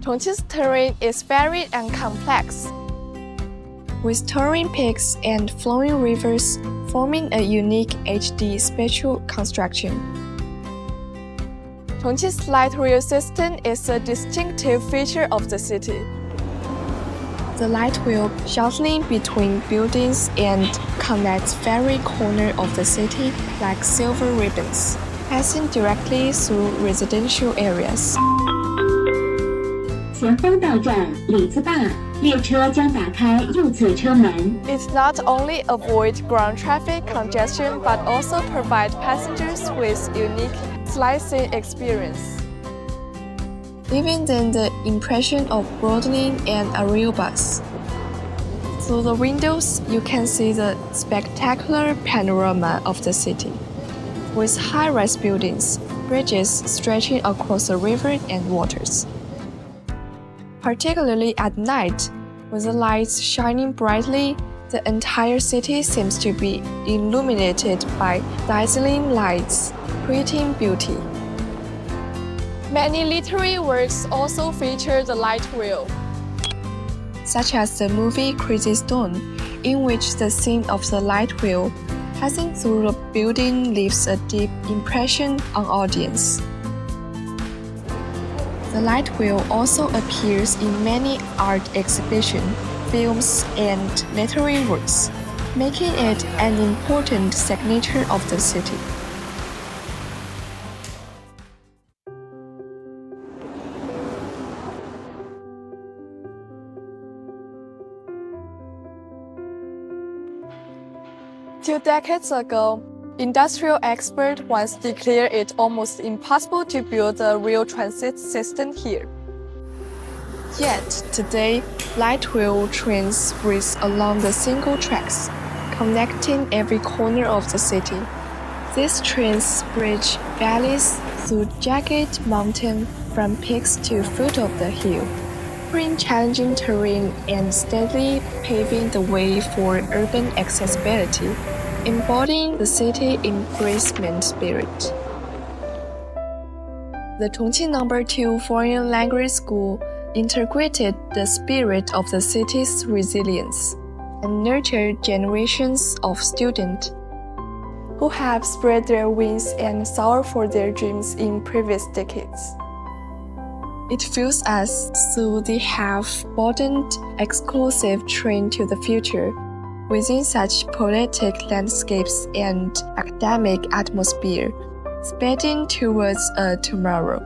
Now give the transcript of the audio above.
Chongqing's terrain is varied and complex, with towering peaks and flowing rivers forming a unique HD spatial construction. Chongqing's light rail system is a distinctive feature of the city. The light rail shuttling between buildings and connects every corner of the city like silver ribbons, passing directly through residential areas. 前方到站李子坝，列车将打开右侧车门。It not only avoid ground traffic congestion but also provide passengers with unique sightseeing experience, giving them the impression of broadening and a real bus. Through the windows, you can see the spectacular panorama of the city, with high-rise buildings, bridges stretching across the river and waters. Particularly at night, with the lights shining brightly, the entire city seems to be illuminated by dazzling lights, creating beauty. Many literary works also feature the light rail, such as the movie Crazy Stone, in which the scene of the light rail passing through the building leaves a deep impression on audience. The light rail also appears in many art exhibitions, films, and literary works, making it an important signature of the city. Two decades ago, industrial experts once declared it almost impossible to build a rail transit system here. Yet, today, light rail trains race along the single tracks, connecting every corner of the city. These trains bridge valleys through jagged mountains from peaks to foot of the hill, offering challenging terrain and steadily paving the way for urban accessibility, embodying the city embracement spirit. The Chongqing No. 2 Foreign Language School integrated the spirit of the city's resilience and nurtured generations of students who have spread their wings and soared for their dreams in previous decades. It feels as though they have broadened exclusive train to the future within such poetic landscapes and academic atmosphere, speeding towards a tomorrow.